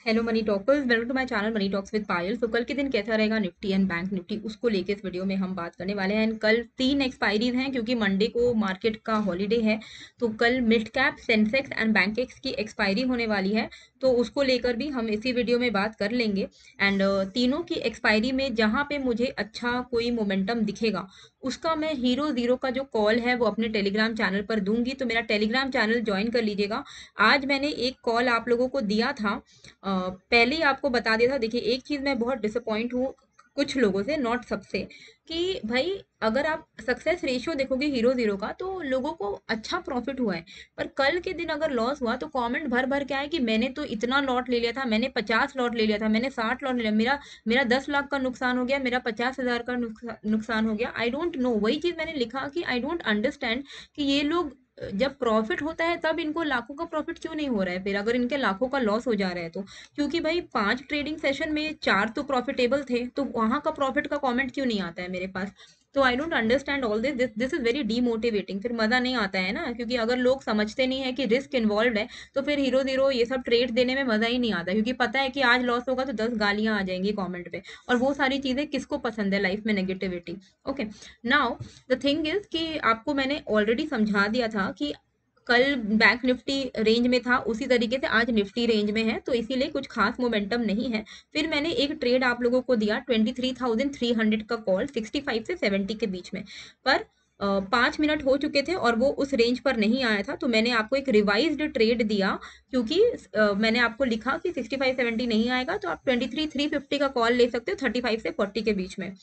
Hello money talkers, welcome to my channel money talks with Payal. तो कल के दिन कैसा रहेगा निफ्टी एंड बैंक निफ्टी, उसको लेके इस वीडियो में हम बात करने वाले हैं। एंड कल 3 एक्सपायरीज हैं क्योंकि मंडे को मार्केट का हॉलीडे है। तो कल mid cap, Sensex and Bankex की एक्सपायरी होने वाली है, तो उसको लेकर भी हम इसी वीडियो में बात कर लेंगे। एंड तीनों की एक्सपायरी में जहाँ पे मुझे अच्छा कोई मोमेंटम दिखेगा उसका मैं हीरो जीरो का जो कॉल है वो अपने टेलीग्राम चैनल पर दूंगी। तो मेरा टेलीग्राम चैनल ज्वाइन कर लीजिएगा। आज मैंने एक कॉल आप लोगों को दिया था, पहले ही आपको बता दिया था। देखिए, एक चीज मैं बहुत डिसअपॉइंट हूँ कुछ लोगों से, नॉट सबसे, कि भाई अगर आप सक्सेस रेशियो देखोगे हीरो जीरो का तो लोगों को अच्छा प्रॉफिट हुआ है, पर कल के दिन अगर लॉस हुआ तो कमेंट भर भर के आए कि मैंने तो इतना लॉट ले लिया था, मैंने 50 लॉट ले लिया था, मैंने 60 लॉट ले लिया, मेरा मेरा 10 लाख का नुकसान हो गया, मेरा 50,000 का नुकसान हो गया। आई डोंट नो, वही चीज मैंने लिखा कि आई डोंट अंडरस्टैंड कि ये लोग जब प्रॉफिट होता है तब इनको लाखों का प्रॉफिट क्यों नहीं हो रहा है, फिर अगर इनके लाखों का लॉस हो जा रहा है तो। क्योंकि भाई 5 ट्रेडिंग सेशन में 4 तो प्रॉफिटेबल थे, तो वहां का प्रॉफिट का कमेंट क्यों नहीं आता है मेरे पास। तो I don't understand all this is very demotivating. फिर मजा नहीं आता है ना, क्योंकि अगर लोग समझते नहीं है कि रिस्क इन्वॉल्व है तो फिर हीरो जीरो ये सब ट्रेड देने में मजा ही नहीं आता, क्योंकि पता है कि आज लॉस होगा तो 10 गालियां आ जाएंगी कमेंट पे। और वो सारी चीजें किसको पसंद है लाइफ में, negativity. Okay, now the thing is कि आपको मैंने ऑलरेडी समझा दिया था कि कल बैंक निफ्टी रेंज में था, उसी तरीके से आज निफ्टी रेंज में है, तो इसीलिए कुछ खास मोमेंटम नहीं है। फिर मैंने एक ट्रेड आप लोगों को दिया 23,300 का कॉल, 65 से 70 के बीच में, पर 5 मिनट हो चुके थे और वो उस रेंज पर नहीं आया था, तो मैंने आपको एक रिवाइज्ड ट्रेड दिया। क्योंकि मैंने आपको लिखा कि 65-70 नहीं आएगा तो आप 23,350 का कॉल ले सकते हो 35 से 40 के बीच में।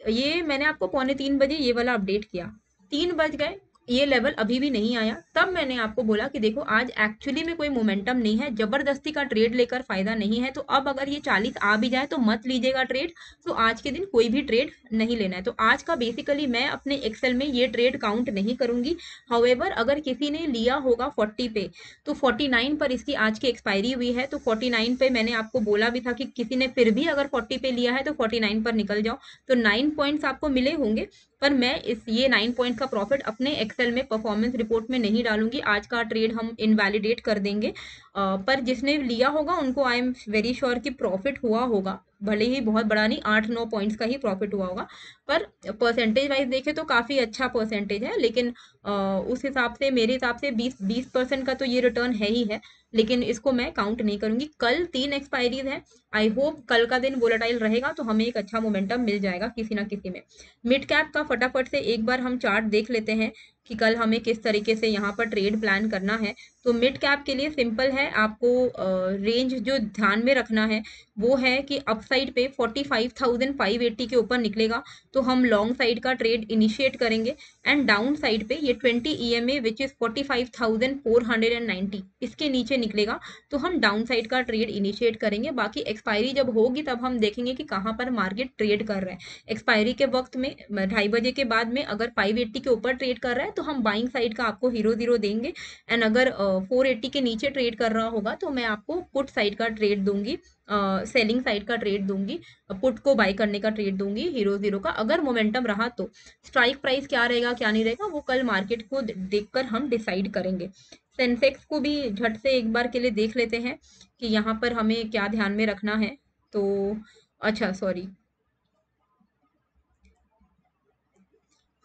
ये मैंने आपको पौने 3 बजे ये वाला अपडेट किया, 3 बज गए, ये लेवल अभी भी नहीं आया। तब मैंने आपको बोला कि देखो आज एक्चुअली में कोई मोमेंटम नहीं है, जबरदस्ती का ट्रेड लेकर फायदा नहीं है। तो अब अगर ये 40 आ भी जाए तो मत लीजिएगा ट्रेड। तो आज के दिन कोई भी ट्रेड नहीं लेना है। तो आज का बेसिकली मैं अपने एक्सेल में ये ट्रेड काउंट नहीं करूंगी। हाउएवर अगर किसी ने लिया होगा 40 पे, तो 49 पर इसकी आज की एक्सपायरी हुई है, तो 49 पे मैंने आपको बोला भी था कि किसी ने फिर भी अगर 40 पे लिया है तो 49 पर निकल जाओ। तो 9 पॉइंट्स आपको मिले होंगे, पर मैं इस ये 9 पॉइंट का प्रॉफिट अपने एक्सेल में परफॉर्मेंस रिपोर्ट में नहीं डालूंगी। आज का ट्रेड हम इनवैलिडेट कर देंगे। पर जिसने लिया होगा उनको आई एम वेरी श्योर कि प्रॉफिट हुआ होगा, भले ही बहुत बड़ा नहीं, 8-9 पॉइंट्स का ही प्रॉफिट हुआ होगा। पर परसेंटेज वाइज देखे तो काफी अच्छा परसेंटेज है, लेकिन उस हिसाब से मेरे हिसाब से 20% का तो ये रिटर्न है ही है। लेकिन इसको मैं काउंट नहीं करूंगी। कल 3 एक्सपायरीज है। आई होप कल का दिन वोलेटाइल रहेगा तो हमें एक अच्छा मोमेंटम मिल जाएगा किसी ना किसी में। मिड कैप का फटाफट से एक बार हम चार्ट देख लेते हैं कि कल हमें किस तरीके से यहाँ पर ट्रेड प्लान करना है। तो मिड कैप के लिए सिंपल है, आपको रेंज जो ध्यान में रखना है वो है कि अपसाइड पे 45,580 के ऊपर निकलेगा तो हम लॉन्ग साइड का ट्रेड इनिशिएट करेंगे। एंड डाउन साइड पे ये 20 EMA विच इज 45,490, इसके नीचे निकलेगा तो हम डाउन साइड का ट्रेड इनिशिएट करेंगे। बाकी एक्सपायरी जब होगी तब हम देखेंगे कि कहाँ पर मार्केट ट्रेड कर रहा है। एक्सपायरी के वक्त में 2:30 बजे के बाद में अगर 580 के ऊपर ट्रेड कर रहा है तो हम बाइंग साइड का आपको हीरो जीरो देंगे। एंड अगर 480 के नीचे ट्रेड कर रहा होगा तो मैं आपको पुट साइड का ट्रेड दूंगी, सेलिंग साइड का ट्रेड दूंगी, पुट को बाई करने का ट्रेड दूंगी हीरो जीरो का। अगर मोमेंटम रहा तो स्ट्राइक प्राइस क्या रहेगा क्या नहीं रहेगा वो कल मार्केट को देखकर हम डिसाइड करेंगे। सेंसेक्स को भी झट से एक बार के लिए देख लेते हैं कि यहाँ पर हमें क्या ध्यान में रखना है। तो अच्छा, सॉरी,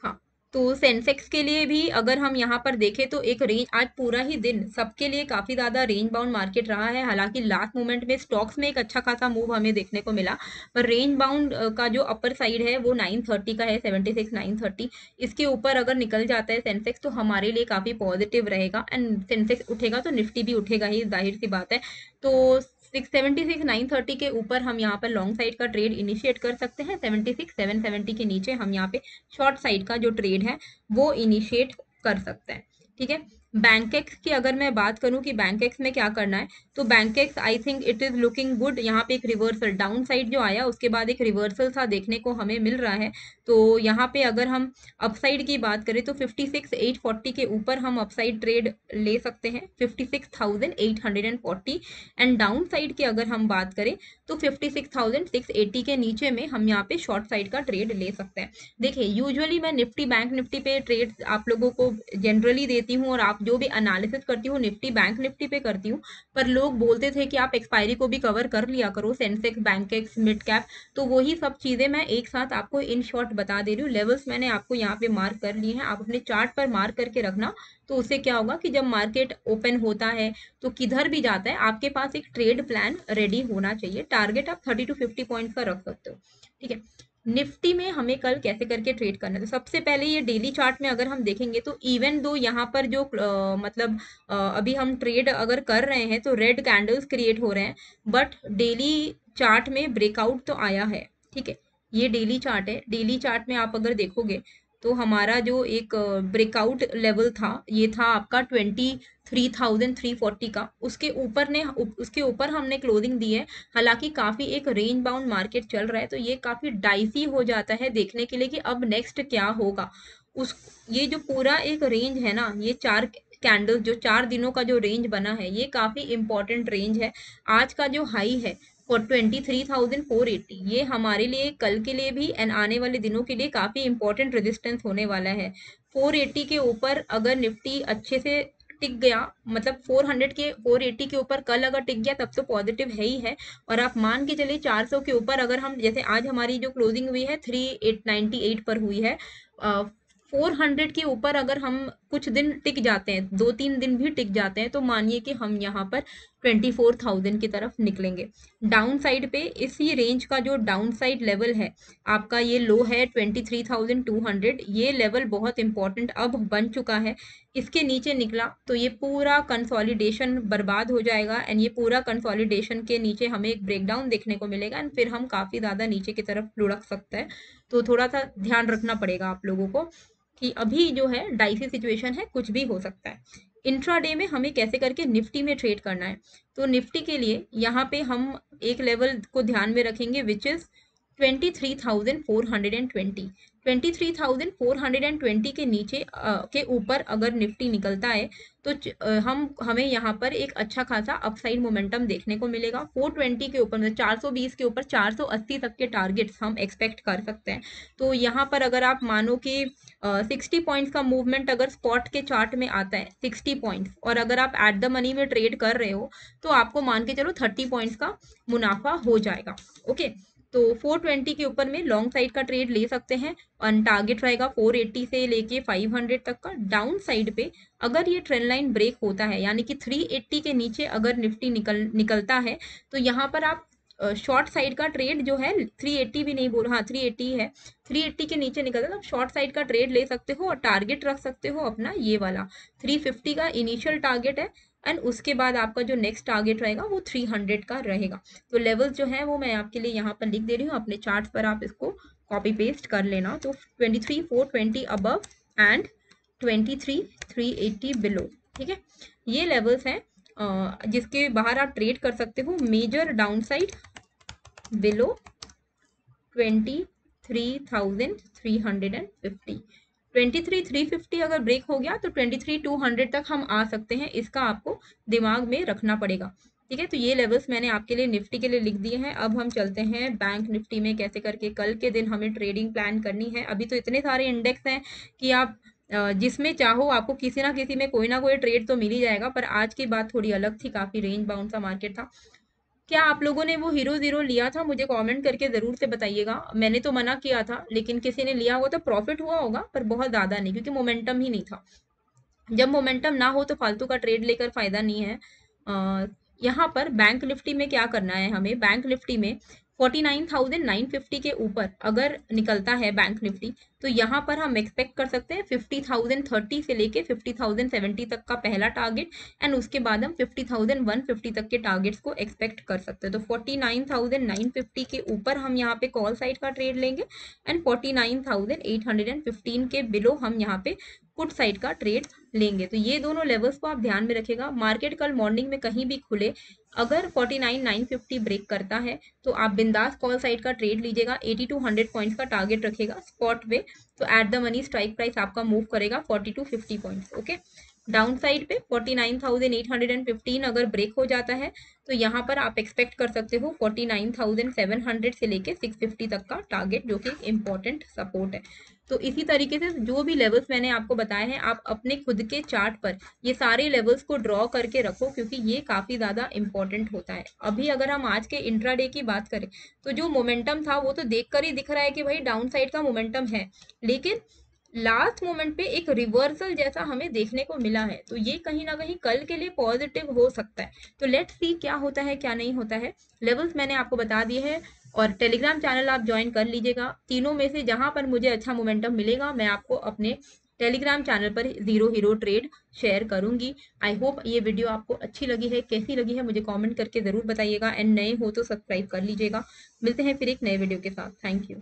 हाँ, तो सेंसेक्स के लिए भी अगर हम यहाँ पर देखें तो एक रेंज, आज पूरा ही दिन सबके लिए काफी ज्यादा रेंज बाउंड मार्केट रहा है। हालांकि लास्ट मोमेंट में स्टॉक्स में एक अच्छा खासा मूव हमें देखने को मिला, पर रेंज बाउंड का जो अपर साइड है वो 930 का है, 76,930। इसके ऊपर अगर निकल जाता है सेंसेक्स तो हमारे लिए काफी पॉजिटिव रहेगा। एंड सेंसेक्स उठेगा तो निफ्टी भी उठेगा ही, जाहिर सी बात है। तो 676,930 के ऊपर हम यहाँ पर लॉन्ग साइड का ट्रेड इनिशिएट कर सकते हैं। 76,770 के नीचे हम यहाँ पे शॉर्ट साइड का जो ट्रेड है वो इनिशिएट कर सकते हैं। ठीक है, बैंकेक्स की अगर मैं बात करूं कि बैंकेक्स में क्या करना है, तो Bankex I think it is looking good. यहाँ पे एक रिवर्सल डाउन साइड जो आया उसके बाद एक रिवर्सल सा देखने को हमें मिल रहा है। तो यहाँ पे अगर हम अपसाइड की बात करें तो 56,840 के ऊपर हम अपसाइड ट्रेड ले सकते हैं, 56,840। एंड डाउन साइड की अगर हम बात करें तो 56,680 के नीचे में हम यहाँ पे शॉर्ट साइड का ट्रेड ले सकते हैं। देखिए, यूजुअली मैं निफ्टी बैंक निफ्टी पे ट्रेड आप लोगों को जनरली देती हूँ और आप जो भी एनालिसिस करती हूँ निफ्टी बैंक निफ्टी पे करती हूँ, पर लोग बोलते थे कि आप एक्सपायरी को भी कवर कर लिया करो, सेंसेक्स बैंकेक्स मिड कैप, तो वही सब चीजें मैं एक साथ आपको इन शॉर्ट बता दे रही हूँ। लेवल्स मैंने आपको यहाँ पे मार्क कर लिए हैं, आप अपने चार्ट पर मार्क करके रखना। तो उससे क्या होगा कि जब मार्केट ओपन होता है तो किधर भी जाता है आपके पास एक ट्रेड प्लान रेडी होना चाहिए। टारगेट आप 30 to 50 पॉइंट्स का रख सकते हो, ठीक है। निफ्टी में हमें कल कैसे करके ट्रेड करना है, तो सबसे पहले ये डेली चार्ट में अगर हम देखेंगे तो इवन दो यहाँ पर जो मतलब अभी हम ट्रेड अगर कर रहे हैं तो रेड कैंडल्स क्रिएट हो रहे हैं, बट डेली चार्ट में ब्रेकआउट तो आया है, ठीक है। ये डेली चार्ट है, डेली चार्ट में आप अगर देखोगे तो हमारा जो एक ब्रेकआउट लेवल था ये था आपका 23,340 का, उसके ऊपर हमने क्लोजिंग दी है। हालांकि काफी एक रेंज बाउंड मार्केट चल रहा है, तो ये काफी डाइसी हो जाता है देखने के लिए कि अब नेक्स्ट क्या होगा। उस ये जो पूरा एक रेंज है ना, ये चार कैंडल जो 4 दिनों का जो रेंज बना है ये काफी इंपॉर्टेंट रेंज है। आज का जो हाई है फॉर 23,480, ये हमारे लिए कल के लिए भी एंड आने वाले दिनों के लिए काफी इंपॉर्टेंट रेजिस्टेंस होने वाला है। 480 के ऊपर अगर निफ्टी अच्छे से टिक गया, मतलब 480 के ऊपर कल अगर टिक गया तब तो पॉजिटिव है ही है। और आप मान के चलिए 400 के ऊपर अगर हम, जैसे आज हमारी जो क्लोजिंग हुई है 3898 पर हुई है, 400 के ऊपर अगर हम कुछ दिन टिक जाते हैं, 2-3 दिन भी टिक जाते हैं, तो मानिए कि हम यहाँ पर 24,000 की तरफ निकलेंगे। डाउन साइड पे इसी रेंज का जो डाउन साइड लेवल है आपका, ये लो है 23,200, ये लेवल बहुत इंपॉर्टेंट अब बन चुका है। इसके नीचे निकला तो ये पूरा कंसोलिडेशन बर्बाद हो जाएगा एंड ये पूरा कंसोलिडेशन के नीचे हमें एक ब्रेकडाउन देखने को मिलेगा एंड फिर हम काफी ज्यादा नीचे की तरफ लुढ़क सकते हैं। तो थोड़ा सा ध्यान रखना पड़ेगा आप लोगों को कि अभी जो है डाइसी सिचुएशन है, कुछ भी हो सकता है। इंट्राडे में हमें कैसे करके निफ्टी में ट्रेड करना है, तो निफ्टी के लिए यहाँ पे हम एक लेवल को ध्यान में रखेंगे विच इज 23,420। 23,420 के नीचे के ऊपर अगर निफ्टी निकलता है तो हमें यहाँ पर एक अच्छा खासा अपसाइड मोमेंटम देखने को मिलेगा। 420 के ऊपर, मतलब 420 के ऊपर 480 तक के टारगेट्स हम एक्सपेक्ट कर सकते हैं। तो यहाँ पर अगर आप मानो कि 60 पॉइंट्स का मूवमेंट अगर स्पॉट के चार्ट में आता है 60 पॉइंट्स, और अगर आप एट द मनी में ट्रेड कर रहे हो तो आपको मान के चलो 30 पॉइंट्स का मुनाफा हो जाएगा। ओके, तो 420 के ऊपर में लॉन्ग साइड का ट्रेड ले सकते हैं और टारगेट रहेगा 480 से लेके 500 तक का। डाउन साइड पे अगर ये ट्रेंड लाइन ब्रेक होता है, यानी कि 380 के नीचे अगर निफ्टी निकलता है, तो यहाँ पर आप शॉर्ट साइड का ट्रेड जो है, 380 भी नहीं बोल, हाँ 380 है, 380 के नीचे निकलता है तो शॉर्ट साइड का ट्रेड ले सकते हो और टारगेट रख सकते हो अपना ये वाला 350 का इनिशियल टारगेट है एंड उसके बाद आपका जो नेक्स्ट टारगेट रहेगा वो 300 का रहेगा। तो लेवल्स जो है वो मैं आपके लिए यहाँ पर लिख दे रही हूँ, अपने चार्ट पर आप इसको कॉपी पेस्ट कर लेना। तो 23,420 अबव एंड 23,380 बिलो, ठीक है, ये लेवल्स हैं जिसके बाहर आप ट्रेड कर सकते हो। मेजर डाउन साइड बिलो 23,350, 23,350 अगर ब्रेक हो गया तो 23,200 तक हम आ सकते हैं, इसका आपको दिमाग में रखना पड़ेगा, ठीक है। तो ये लेवल्स मैंने आपके लिए निफ्टी के लिए लिख दिए हैं। अब हम चलते हैं बैंक निफ्टी में कैसे करके कल के दिन हमें ट्रेडिंग प्लान करनी है। अभी तो इतने सारे इंडेक्स हैं कि आप जिसमें चाहो आपको किसी ना किसी में कोई ना कोई ट्रेड तो मिल ही जाएगा, पर आज की बात थोड़ी अलग थी, काफी रेंज बाउंड सा मार्केट था। क्या आप लोगों ने वो हीरो जीरो लिया था? मुझे कमेंट करके जरूर से बताइएगा। मैंने तो मना किया था, लेकिन किसी ने लिया होगा तो प्रॉफिट हुआ होगा, पर बहुत ज्यादा नहीं, क्योंकि मोमेंटम ही नहीं था। जब मोमेंटम ना हो तो फालतू का ट्रेड लेकर फायदा नहीं है। यहाँ पर बैंक निफ्टी में क्या करना है हमें, बैंक निफ्टी में 49,950 के ऊपर अगर निकलता है बैंक निफ्टी, तो यहाँ पर हम एक्सपेक्ट कर सकते हैं 50,030 से लेके 50,070 तक का पहला टारगेट एंड उसके बाद हम 50,150 तक के टारगेट्स को एक्सपेक्ट कर सकते हैं। तो 49,950 के ऊपर हम यहाँ पे कॉल साइड का ट्रेड लेंगे एंड 49,815 के बिलो हम यहाँ पे पुट साइड का ट्रेड लेंगे। तो ये दोनों लेवल्स को आप ध्यान में रखेगा। मार्केट कल मॉर्निंग में कहीं भी खुले, अगर 49,950 ब्रेक करता है तो आप बिंदास कॉल साइड का ट्रेड लीजिएगा, 80 to 100 पॉइंट्स का टारगेट रखेगा स्पॉट पे, तो at the money strike price आपका मूव करेगा 40 to 50 points. Okay, down side पे 49,815 अगर ब्रेक हो जाता है तो यहाँ पर आप एक्सपेक्ट कर सकते हो 49,700 से लेके 650 तक का टारगेट, जो कि एक इम्पोर्टेंट सपोर्ट है। तो इसी तरीके से जो भी लेवल्स मैंने आपको बताए हैं, आप अपने खुद के चार्ट पर ये सारे लेवल्स को ड्रॉ करके रखो, क्योंकि ये काफी ज्यादा इंपॉर्टेंट होता है। अभी अगर हम आज के इंट्राडे की बात करें, तो जो मोमेंटम था वो तो देखकर ही दिख रहा है कि भाई डाउन साइड का मोमेंटम है, लेकिन लास्ट मोमेंट पे एक रिवर्सल जैसा हमें देखने को मिला है, तो ये कहीं ना कहीं कल के लिए पॉजिटिव हो सकता है। तो लेट्स सी क्या होता है क्या नहीं होता है। लेवल्स मैंने आपको बता दिए हैं, और टेलीग्राम चैनल आप ज्वाइन कर लीजिएगा। तीनों में से जहां पर मुझे अच्छा मोमेंटम मिलेगा, मैं आपको अपने टेलीग्राम चैनल पर जीरो हीरो ट्रेड शेयर करूंगी। आई होप ये वीडियो आपको अच्छी लगी है, कैसी लगी है मुझे कमेंट करके जरूर बताइएगा, एंड नए हो तो सब्सक्राइब कर लीजिएगा। मिलते हैं फिर एक नए वीडियो के साथ। Thank you.